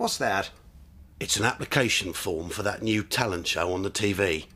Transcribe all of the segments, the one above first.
What's that? It's an application form for that new talent show on the TV.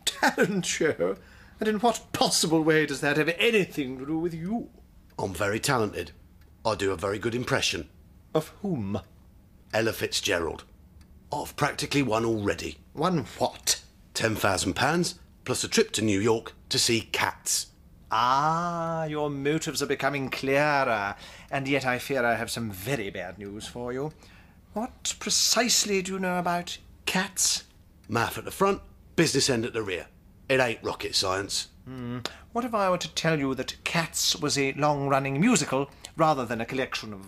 Talent show? And in what possible way does that have anything to do with you? I'm very talented. I do a very good impression. Of whom? Ella Fitzgerald. I've practically won already. Won what? £10,000 plus a trip to New York to see Cats. Ah, your motives are becoming clearer, and yet I fear I have some very bad news for you. What precisely do you know about Cats? Math at the front, business end at the rear. It ain't rocket science. What if I were to tell you that Cats was a long-running musical rather than a collection of,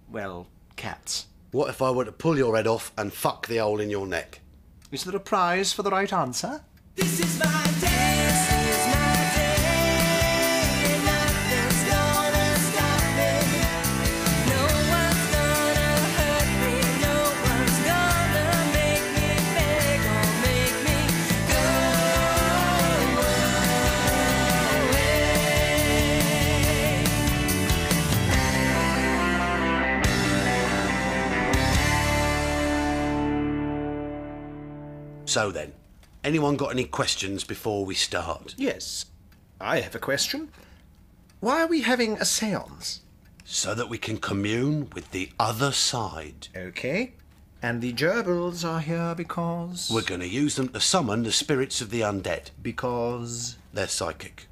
well, cats? What if I were to pull your head off and fuck the hole in your neck? Is there a prize for the right answer? This is my day, this is my day, nothing's gonna stop me. No one's gonna hurt me, no one's gonna make me beg or make me go away. So then, anyone got any questions before we start? Yes, I have a question. Why are we having a séance? So that we can commune with the other side. Okay. And the gerbils are here because... We're going to use them to summon the spirits of the undead. Because... They're psychic.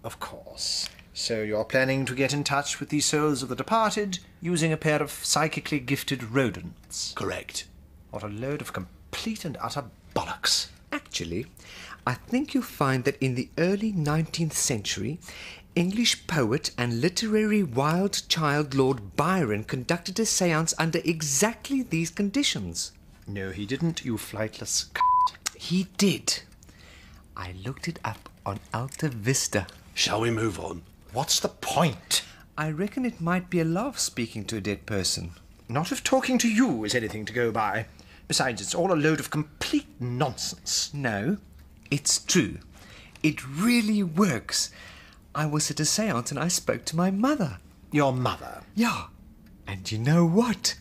Of course. So you're planning to get in touch with the souls of the departed using a pair of psychically gifted rodents. Correct. What a load of complete and utter bollocks. Actually, I think you'll find that in the early 19th century, English poet and literary wild child Lord Byron conducted a séance under exactly these conditions. No, he didn't, you flightless c***. He did. I looked it up on Alta Vista. Shall we move on? What's the point? I reckon it might be a laugh speaking to a dead person. Not if talking to you is anything to go by. Besides, it's all a load of complete nonsense. No, it's true. It really works. I was at a séance and I spoke to my mother. Your mother? Yeah. And you know what?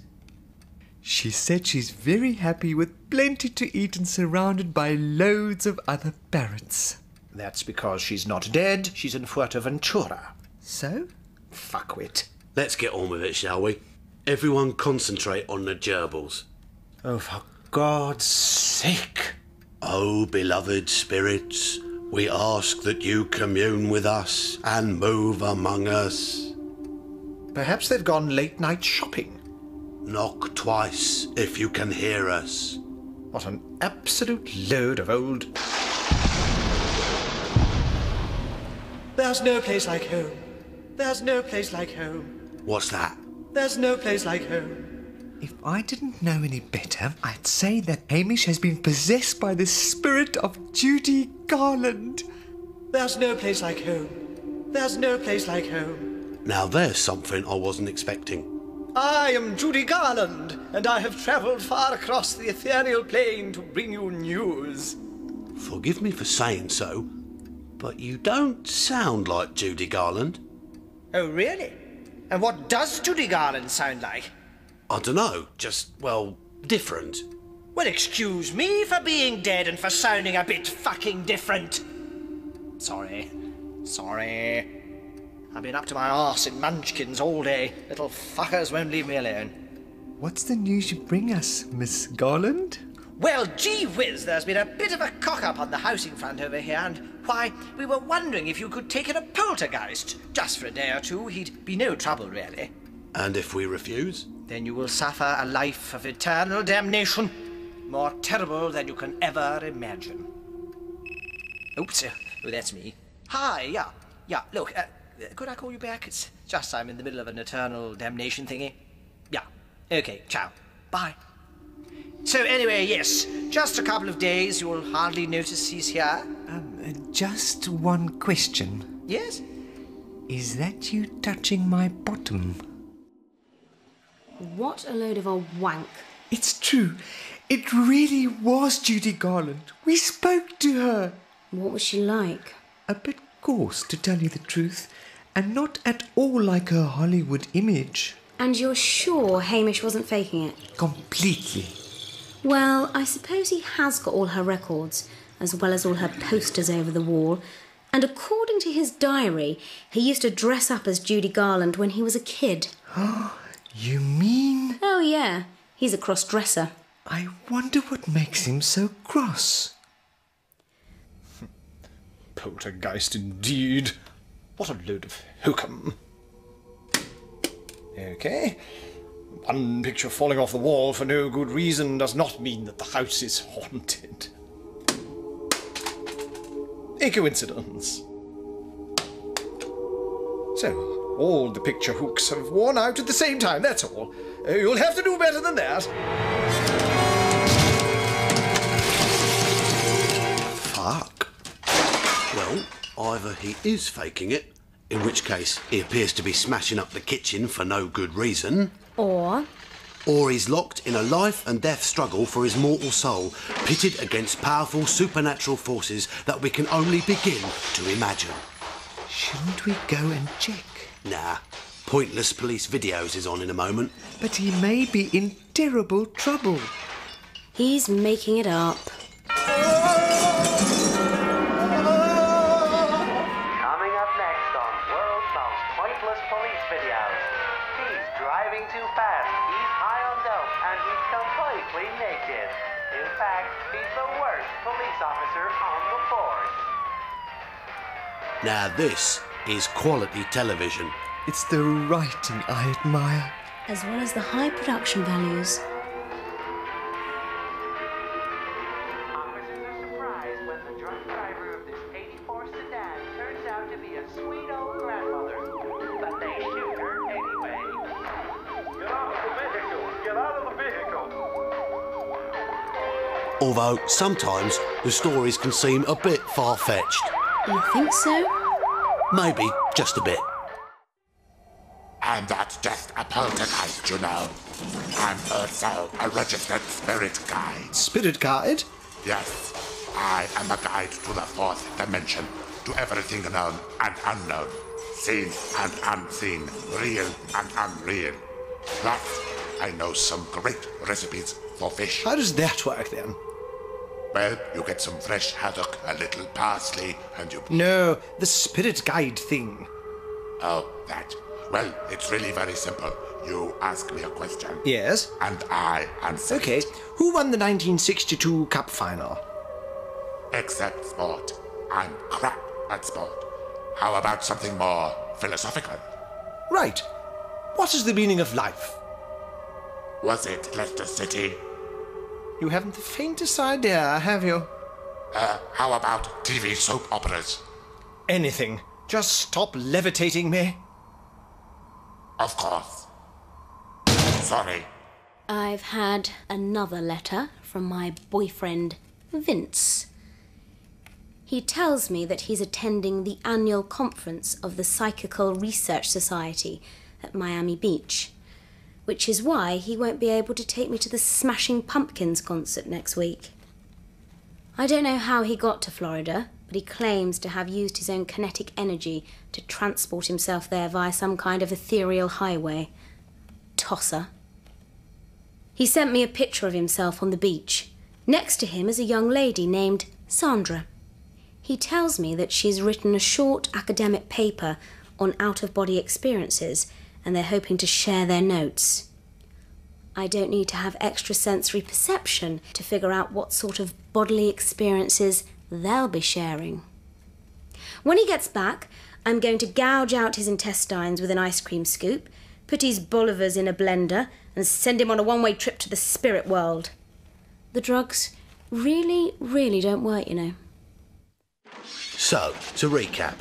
She said she's very happy with plenty to eat and surrounded by loads of other parrots. That's because she's not dead, she's in Fuerteventura. So? Fuckwit. Let's get on with it, shall we? Everyone concentrate on the gerbils. Oh, for God's sake. Oh, beloved spirits, we ask that you commune with us and move among us. Perhaps they've gone late-night shopping. Knock twice if you can hear us. What an absolute load of old... There's no place like home. There's no place like home. What's that? There's no place like home. If I didn't know any better, I'd say that Hamish has been possessed by the spirit of Judy Garland. There's no place like home. There's no place like home. Now there's something I wasn't expecting. I am Judy Garland, and I have travelled far across the ethereal plane to bring you news. Forgive me for saying so, but you don't sound like Judy Garland. Oh, really? And what does Judy Garland sound like? I dunno, just, well, different. Well, excuse me for being dead and for sounding a bit fucking different. Sorry. I've been up to my arse in munchkins all day. Little fuckers won't leave me alone. What's the news you bring us, Miss Garland? Well, gee whiz, there's been a bit of a cock-up on the housing front over here, and, why, we were wondering if you could take in a poltergeist. Just for a day or two, he'd be no trouble, really. And if we refuse? Then you will suffer a life of eternal damnation, more terrible than you can ever imagine. Oops, oh, that's me. Hi, yeah, look, could I call you back? It's just I'm in the middle of an eternal damnation thingy. Yeah, okay, ciao, bye. So anyway, yes, just a couple of days, you'll hardly notice he's here. Just one question. Yes? Is that you touching my bottom? What a load of old wank. It's true. It really was Judy Garland. We spoke to her. What was she like? A bit coarse, to tell you the truth, and not at all like her Hollywood image. And you're sure Hamish wasn't faking it? Completely. Well, I suppose he has got all her records, as well as all her posters over the wall. And according to his diary, he used to dress up as Judy Garland when he was a kid. You mean? Oh, yeah. He's a cross-dresser. I wonder what makes him so cross. Poltergeist indeed. What a load of hokum. Okay. One picture falling off the wall for no good reason does not mean that the house is haunted. A coincidence. So, all the picture hooks have worn out at the same time, that's all. You'll have to do better than that. Fuck. Well, either he is faking it, in which case he appears to be smashing up the kitchen for no good reason, Or he's locked in a life and death struggle for his mortal soul, pitted against powerful supernatural forces that we can only begin to imagine. Shouldn't we go and check? Nah, pointless police videos is on in a moment. But he may be in terrible trouble. he's making it up. Coming up next on World's Most Pointless Police Videos. He's driving too fast, he's high on dope, and he's completely naked. In fact, he's the worst police officer on the force. Now this is quality television. It's the writing I admire. As well as the high production values. Officers are surprised when the drunk driver of this 84 sedan turns out to be a sweet old grandmother. But they shoot her anyway. Get out of the vehicle! Get out of the vehicle! Although sometimes the stories can seem a bit far-fetched. You think so? Maybe just a bit. I'm not just a poltergeist, you know. I'm also a registered spirit guide. Spirit guide? Yes, I am a guide to the fourth dimension, to everything known and unknown, seen and unseen, real and unreal. Plus, I know some great recipes for fish. How does that work then? Well, you get some fresh haddock, a little parsley, and you... No, the spirit guide thing. Oh, that. Well, it's really very simple. You ask me a question. Yes? And I answer. Okay, it. who won the 1962 Cup final? Except sport. I'm crap at sport. How about something more philosophical? Right. What is the meaning of life? Was it Leicester City? You haven't the faintest idea, have you? How about TV soap operas? Anything. Just stop levitating me. Of course. Sorry. I've had another letter from my boyfriend, Vince. He tells me that he's attending the annual conference of the Psychical Research Society at Miami Beach, which is why he won't be able to take me to the Smashing Pumpkins concert next week. I don't know how he got to Florida, but he claims to have used his own kinetic energy to transport himself there via some kind of ethereal highway. Tosser. He sent me a picture of himself on the beach. Next to him is a young lady named Sandra. He tells me that she's written a short academic paper on out-of-body experiences, and they're hoping to share their notes. I don't need to have extrasensory perception to figure out what sort of bodily experiences they'll be sharing. When he gets back, I'm going to gouge out his intestines with an ice cream scoop, put his bolivers in a blender, and send him on a one-way trip to the spirit world. The drugs really, really don't work, you know. So, to recap,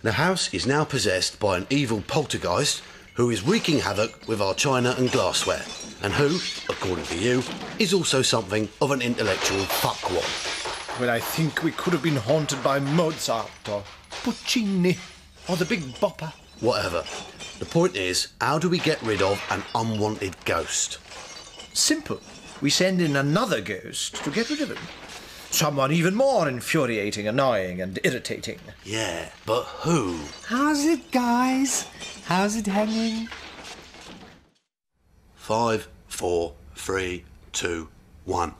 the house is now possessed by an evil poltergeist who is wreaking havoc with our china and glassware, and who, according to you, is also something of an intellectual fuckwad. Well, I think we could have been haunted by Mozart or Puccini or the Big Bopper. Whatever. The point is, how do we get rid of an unwanted ghost? Simple. We send in another ghost to get rid of him. Someone even more infuriating, annoying, and irritating. Yeah, but who? How's it, guys? How's it hanging? 5, 4, 3, 2, 1.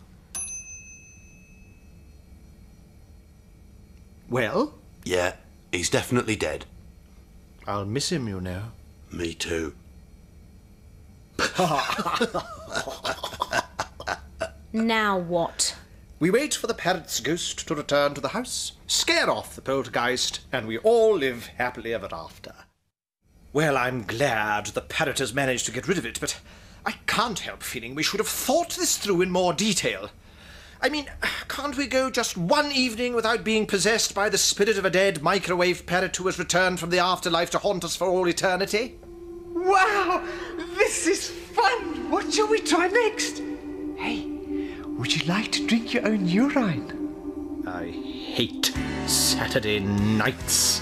Well, Yeah, he's definitely dead. I'll miss him, you know. Me too. Now what? We wait for the parrot's ghost to return to the house, scare off the poltergeist, and we all live happily ever after. Well, I'm glad the parrot has managed to get rid of it, but I can't help feeling we should have thought this through in more detail. I mean, can't we go just one evening without being possessed by the spirit of a dead microwave parrot who has returned from the afterlife to haunt us for all eternity? Wow! This is fun! What shall we try next? Hey, would you like to drink your own urine? I hate Saturday nights.